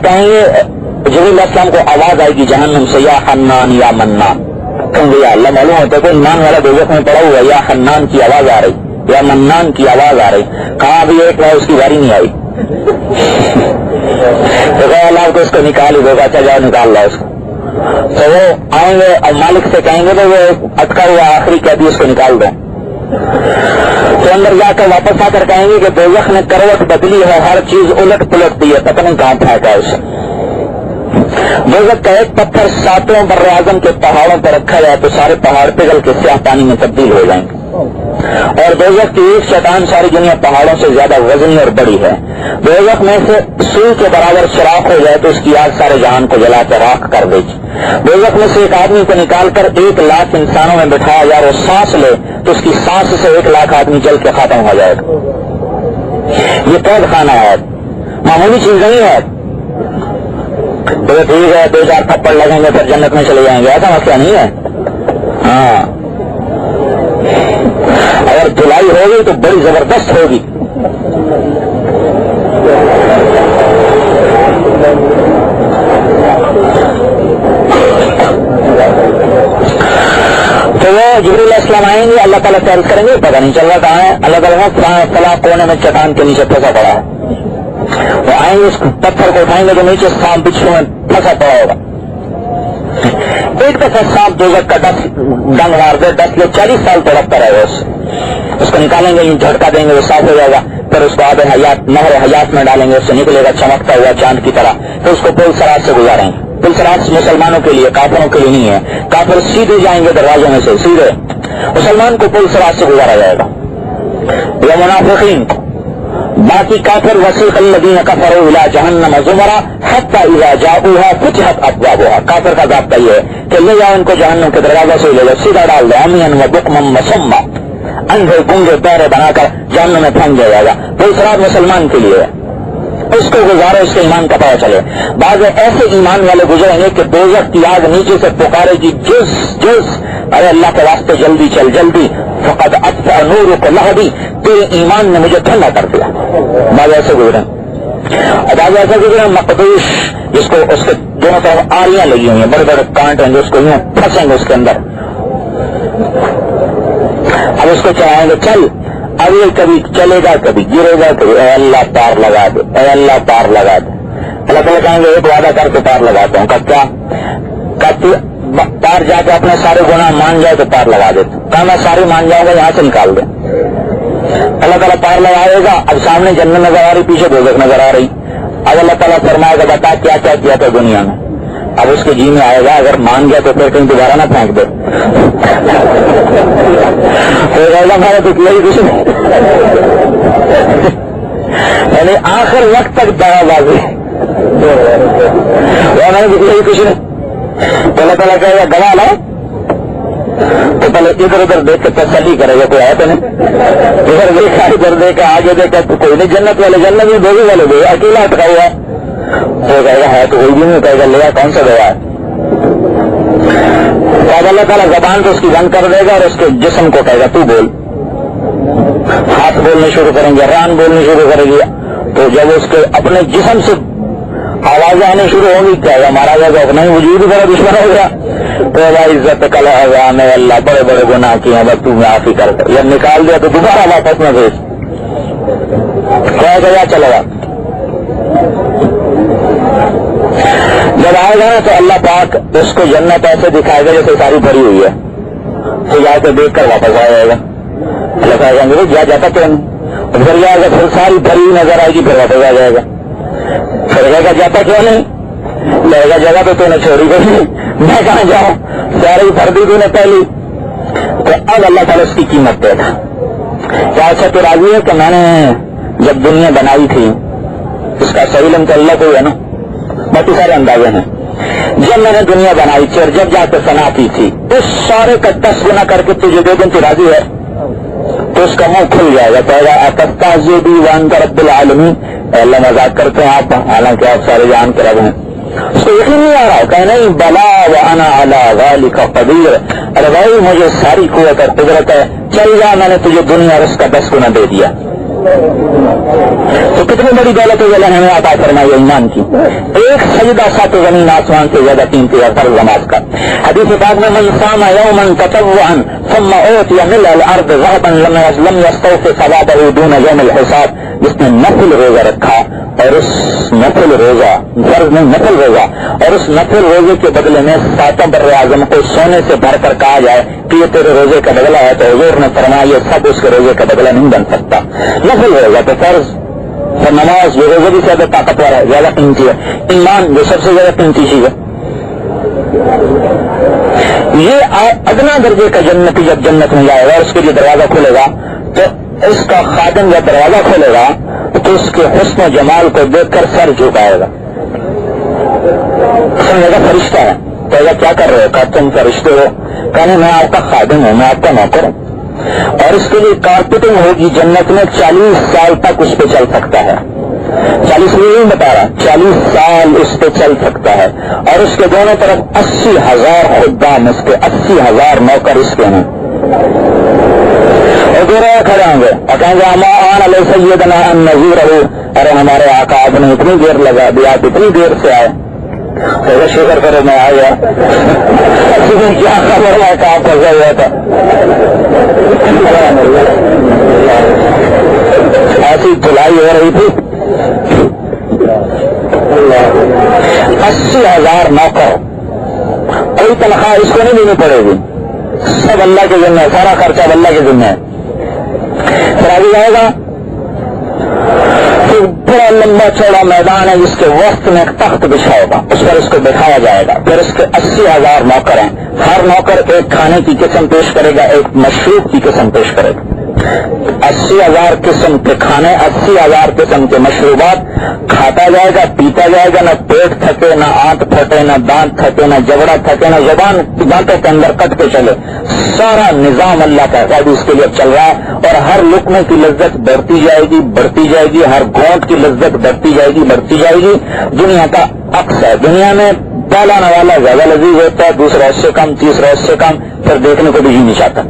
کہیں گے جبریل علیہ السلام کو آواز آئے گی جہنم سے یا حنان یا منان. کہیں گے یا اللہ معلوم ہوتا ہے کہ ایمان والا دوزخ میں پڑا ہوا یا حنان کی آواز آ رہی یا منان کی آواز آ رہی. کہاں ابھی ایک بار اس کی باری نہیں آئی تو کہ اللہ کو اس کو نکال ہی دیگا. اچھا جاؤ نکال لا اس کو. تو وہ آئیں گے اور مالک سے کہیں گے تو وہ اٹکا ہوا آخری قیدی اس کو نکال دیں. تو اندر جا کر واپس آ کر کہیں گے کہ دوزخ نے کروٹ بدلی ہے, ہر چیز الٹ پلٹ دی ہے, پتہ نہیں کہاں پھینکا ہے اسے. دوزخ کا ایک پتھر 7 بر اعظم کے پہاڑوں پر رکھا جائے تو سارے پہاڑ پگھل کے سیاہ پانی میں تبدیل ہو جائیں گے. اور دوزخ کی ایک شیطان ساری دنیا پہاڑوں سے زیادہ وزنی اور بڑی ہے. دوزخ میں سے سوئی کے برابر سوراخ ہو جائے تو اس کی آگ سارے جہان کو جلا کے راکھ کر دے گی. دوزخ میں سے ایک آدمی کو نکال کر 1,00,000 انسانوں میں بٹھایا جائے اور سانس لے تو اس کی سانس سے 1,00,000 آدمی جل کے ختم ہو جائے گا. یہ قید خانہ ہے, معمولی چیز نہیں ہے. تو ٹھیک ہے 2-4 تھپڑ لگیں گے پھر جنت میں چلے جائیں گے, ایسا مسئلہ نہیں ہے. ہاں اگر دھلائی ہوگی تو بڑی زبردست ہوگی. تو وہ جبریل علیہ السلام آئیں گے, اللہ تعالیٰ تعریف کریں گے, پتہ نہیں چل رہا کہاں ہے. اللہ تعالیٰ فلاں کونے میں چٹان کے نیچے پھنسا پڑا ہے. وہ آئیں گے اس پتھر کو اٹھائیں گے تو نیچے سانپ بچھو میں پھنسا پڑا ہوگا. ایک دفعہ سانپ دوزخ کا ڈنگ مار دے 10 یا 40 سال تڑپتا رہے گا. اس کو نکالیں گے, جھٹکا دیں گے, وہ صاف ہو جائے گا. پھر اس کو آب حیات نہر حیات میں ڈالیں گے, اس سے نکلے گا چمکتا ہوا چاند کی طرح. پھر اس کو پل سرات سے گزاریں گے. پل سرات مسلمانوں کے لیے, کافروں کے لیے نہیں ہے. کافر سیدھے جائیں گے دروازوں میں سے سیدھے, مسلمان کو پل سرات سے گزارا جائے گا. یا منافقین باقی کافر وسیق الذین کفروا الی جہنم زمرا حتی اذا جاؤوها فتحت ابوابها. کافر کا ضابطہ یہ ہے کہ لے جاؤ ان کو جہنم کے دروازے سے لے لو, سیدھا ڈال دو. عمیا وبکما وصما, اندھے گنگے بہرے بنا کر جہنم میں پھنس جائے گا. پل صراط مسلمان کے لیے, اس کو گزارو, اس کے ایمان کا پتہ چلے. بعض ایسے ایمان والے گزریں گے کہ دوزخ کی آگ نیچے سے پکارے گی جز جز, ارے اللہ کے واسطے جلدی چل جلدی, فقد اطفأ نورک لہبی, تیرے ایمان نے مجھے ٹھنڈا کر دیا. بعض ایسے گزریں. بعض ایسے گزریں مقدوش, جس کو اس کے دونوں طرف آریاں لگی ہوئی ہیں, بڑے بڑے کانٹ ہیں جو اس کو یوں پھنسیں گے اس کے اندر. اب اس کو چلائیں گے, چل. اب یہ کبھی چلے گا کبھی گرے گا کبھی, اے اللہ پار لگا دے, اے اللہ پار لگا دے. اللہ تعالیٰ کہیں گے ایک وعدہ کر کے پار لگاتا ہوں. کیا پار جا کے اپنے سارے گناہ مان جائے تو پار لگا دیتا ہوں. کہا میں ساری مان جاؤں گا, یہاں سے نکال دیں. اللہ تعالیٰ پار لگائے گا. اب سامنے جنت نظر آ رہی, پیچھے دوزخ نظر آ رہی. اب اللہ تعالیٰ فرمائے گا بتا کیا کیا کیا تھا دنیا میں. اب اس کے جی میں آئے گا, اگر مان گیا تو پھر کہیں دوبارہ نہ پھینک دے. میں تو کیا ہی کچھ نہیں, یعنی آخر وقت تک دعا بازی, میں نے تو کیا ہی کچھ نہیں. تو اللہ تعالیٰ کہے گا گواہ لاؤ. تو پہلے ادھر ادھر دیکھ کے تسلی کرے گا, کوئی ہے تو نہیں. ادھر دیکھا ادھر دیکھا آگے دیکھا تو کوئی نہیں. جنت والے جنت میں, دوزخ والے دو, اکیلا اٹکا ہوا تو کہے گا ہے تو کوئی بھی نہیں. کہے گا لیا کون سا گواہ ہے. تو اللہ تعالیٰ زبان تو اس کی بند کر دے گا اور اس کے جسم کو کہے گا تو بول. ہاتھ بولنے شروع کریں گے, ران بولنے شروع کرے گی. تو جب اس کے اپنے جسم سے آوازیں آنے شروع ہوں گی, کیا مارا جائے گا, اپنا ہی وجود بڑا دشمن ہو گیا. تو عزت کل ہے اللہ, بڑے بڑے گناہ کیے ہیں, بس تو معافی کر دے. یا نکال دیا تو دوبارہ واپس نہ بھیج. کہے گا یا چلے گا. جب آئے گا نا تو اللہ پاک اس کو جنت ایسے دکھائے گا جیسے ساری بھری ہوئی ہے. تو جا کے دیکھ کر واپس آ جائے گا. اللہ کہے گا جا جاتا تو پھر جائے گا, پھر ساری بھری نظر آئے گی, پھر واپس آ جائے گا. پھر کہے گا جاتا کیوں نہیں, لے گا جگہ تو نے چھوڑی گئی, میں کہاں جاؤں, ساری بھر دی تو نے پہلی. تو اب اللہ تعالیٰ اس کی قیمت دے گا. کیا اچھا تو راضی ہے کہ میں نے جب دنیا بنائی تھی, اس کا صحیح علم تو اللہ کو ہے نا, باقی سارے اندازے ہیں. جب میں نے دنیا بنائی تھی اور جب جا کے فنا کی تھی, اس سارے کا 10 گنا کر کے تجھے دے دیں تو راضی ہے. تو اس کا منہ کھل جائے گا, کہے گا اتستہزئ وانت رب العالمین, اللہ مذاق کرتے ہیں آپ, حالانکہ آپ سارے جان کے رب ہیں. اس کو یقین نہیں آ رہا, کہ نہیں بلا وانا علی ذلک قدیر, ارے بھائی مجھے ساری قوت اور قدرت ہے, چل جا, میں نے تجھے دنیا اور اس کا 10 گنا دے دیا. تو کتنی بڑی دولت اللہ نے ہمیں عطا فرمائی ایمان کی. ایک سجدہ سات زمین آسمان سے زیادہ قیمتی ہے فرض نماز کا. حدیث پاک میں من صام یوما تطوعا ثم اوتی ملء الارض ذهبا لم يستوف ثوابه دون يوم الحساب. جس نے نفل روزہ رکھا اور اس نفل روزہ فرض نہیں نفل روزہ اور اس نفل روزے کے بدلے میں ساتوں بر اعظم کو سونے سے بھر کر کہا جائے کہ یہ تیرے روزے کا بدلہ ہے تو حضور نے فرمایا یہ سب اس کے روزے کا بدلہ نہیں بن سکتا. نفل روزہ تو فرض اور نماز یہ روزے بھی زیادہ طاقتور ہے, زیادہ قیمتی ہے. ایمان جو سب سے زیادہ قیمتی چیز ہے. یہ ادنا درجے کا جنتی جب جنت میں جائے گا اس کے لیے دروازہ کھلے گا تو اس کا خادم جب دروازہ کھولے گا تو اس کے حسن و جمال کو دیکھ کر سر جھکائے گا. سمجھے گا فرشتہ ہے تو کیا کر رہے ہو؟ کہا تم فرشتے ہو. کہنے میں آپ کا خادم ہوں, میں آپ کا نوکر ہوں. اور اس کے لیے کارپیٹنگ ہوگی جنت میں 40 سال تک اس پہ چل سکتا ہے. 40 نہیں بتا رہا, 40 سال اس پہ چل سکتا ہے. اور اس کے دونوں طرف 80,000 خدام اس کے 80,000 نوکر اس کے ہیں. اور دو رہے کھڑے ہوں گے اور کہیں گے امان علیہ سیدنا النذیر ہو. ارے ہمارے آقا آپ نے اتنی دیر لگا دیا, آپ اتنی دیر سے آئے. تو شکر کرو میں آ گیا. کیا خبر ہے کہ آپ پھنسا ہوا تھا. ایسی دھلائی ہو رہی تھی. 80,000 نوکر, کوئی تنخواہ اس کو نہیں دینی پڑے گی, سب اللہ کے ذمہ ہے, سارا خرچہ اللہ کے ذمہ ہے. پھر آگے جائے گا پھر بڑا لمبا چوڑا میدان ہے جس کے وسط میں ایک تخت بچھا ہوگا, اس پر اس کو بٹھایا جائے گا. پھر اس کے 80,000 نوکر ہیں, ہر نوکر ایک کھانے کی قسم پیش کرے گا, ایک مشروب کی قسم پیش کرے گا. 80,000 قسم کے کھانے, 80,000 قسم کے مشروبات کھاتا جائے گا, پیتا جائے گا. نہ پیٹ تھکے, نہ آنت پھٹے, نہ دانت تھکے, نہ جبڑا تھکے, نہ زبان دانتوں کے اندر کٹ کے چلے. سارا نظام اللہ کا قائد اس کے لیے چل رہا ہے. اور ہر لقمے کی لذت بڑھتی جائے گی, بڑھتی جائے گی. ہر گھونٹ کی لذت بڑھتی جائے گی, بڑھتی جائے گی. دنیا کا عکس ہے. دنیا میں پہلا نوالا زیادہ لذیذ ہوتا ہے, دوسرا اس سے کم, تیسرا اس سے کم, پھر دیکھنے کو بھی نہیں چاہتا.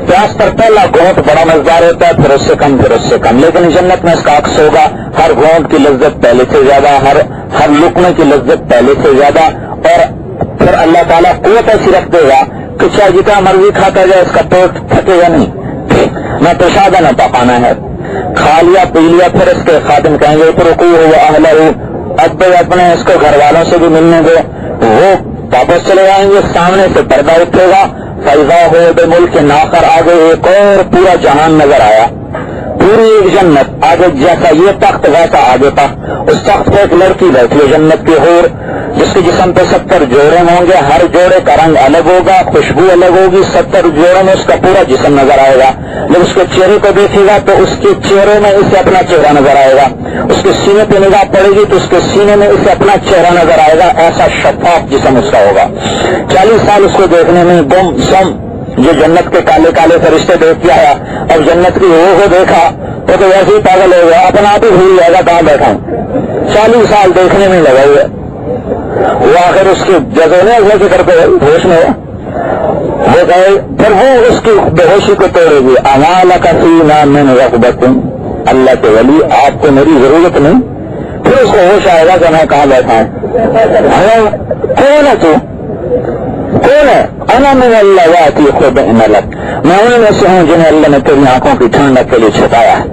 پیاس پر پہلا گھونٹ بڑا مزدار ہوتا ہے, پھر اس سے کم, پھر اس سے کم. لیکن جنت میں اس کا عکس ہوگا, ہر گھونٹ کی لذت پہلے سے زیادہ, ہر لقمے کی لذت پہلے سے زیادہ. اور پھر اللہ تعالیٰ قوت ایسی رکھ دے گا کہ چاہے جتنا مرضی کھاتا جائے اس کا پیٹ تھکے گا نہیں. نہ پیشابہ نہ پکانا ہے, کھا لیا پی لیا. پھر اس کے خادم کہیں گے رکوع ہو اہلہ ہو, اب اپنے اس کو گھر والوں سے بھی ملنے دو. وہ واپس چلے جائیں گے, سامنے سے پردہ اٹھے گا. فیضا ہو بے ملک کے ناخر آگے ایک اور پورا جہان نظر آیا, پوری ایک جنت. آگے جیسا یہ تخت ویسا آگے تھا. اس تخت پہ ایک لڑکی بیٹھی ہے جنت کی حور, جس کے جسم پہ 70 جوڑے ہوں گے. ہر جوڑے کا رنگ الگ ہوگا, خوشبو الگ ہوگی. 70 جوڑوں میں اس کا پورا جسم نظر آئے گا. جب اس کے چہرے کو دیکھے گا تو اس کے چہرے میں اسے اپنا چہرہ نظر آئے گا. اس کے سینے پہ نگاہ پڑے گی تو اس کے سینے میں اسے اپنا چہرہ نظر آئے گا. ایسا شفاف جسم اس کا ہوگا. 40 سال اس کو دیکھنے میں گم سم, جو جنت کے کالے کالے فرشتے دیکھ کے آیا. اب جنت کی روح کو دیکھا تو ویسے ہی پاگل ہو گیا, اپنا آپ ہی بھول جائے گا کہاں بیٹھا ہوں. 40 سال دیکھنے میں لگا ہوا. وہ آخر اس کی جگہ نے ذکر پہ ہوش میں وہ کہے, پھر وہ اس کی بے ہوشی کو توڑے گی. امال کفینا من رغبت, اللہ کے ولی آپ کو میری ضرورت نہیں. پھر اس کو ہوش آئے گا کہ میں کہاں بیٹھا ہوں. کون ہے تو, کون ہے؟ انا من اللہ واتی خود ملک, میں انہیں میں سے ہوں جنہیں اللہ نے تیری آنکھوں کی ٹھنڈک کے لیے چھپایا ہے.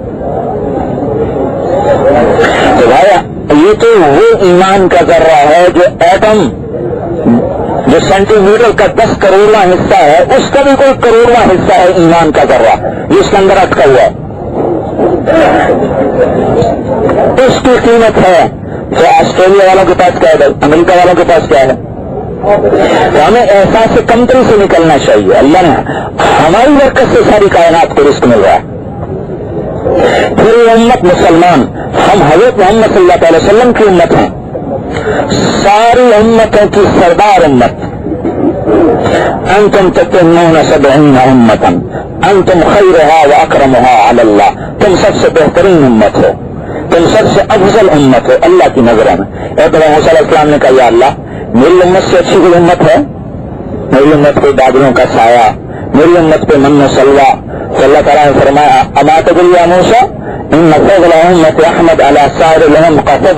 تو بھائی یہ تو وہ ایمان کا ذرہ ہے جو ایٹم, جو سینٹی میٹر کا 10 کروڑواں حصہ ہے, اس کا بھی کوئی کروڑواں حصہ ہے ایمان کا ذرہ, جو اس کے اندر اٹکا ہوا ہے. اس کی قیمت ہے. تو آسٹریلیا والوں کے پاس کیا ہے, امریکہ والوں کے پاس کیا ہے. تو ہمیں احساس سے کمتری سے نکلنا چاہیے. اللہ نے ہماری برکت سے ساری کائنات کو رزق مل رہا ہے. پھر امت مسلمان, ہم حضرت محمد صلی اللہ علیہ وسلم کی امت ہیں, ساری امتوں کی سردار امت. انتم تتمون 70 امتا انتم خیرها واکرمها علی اللہ, تم سب سے بہترین امت ہو, تم سب سے افضل امت ہو اللہ کی نظروں میں. ابراہیم موسیٰ علیہ السلام نے کہا یا اللہ, میری امت سے اچھی کوئی امت ہے؟ میری امت کوئی بادلوں کا سایہ, میری امت پہ من صلی اللہ تعالیٰ نے فرمایا اما تدری یا موسیٰ ان فضل امت احمد علی سائر الامم کا فضل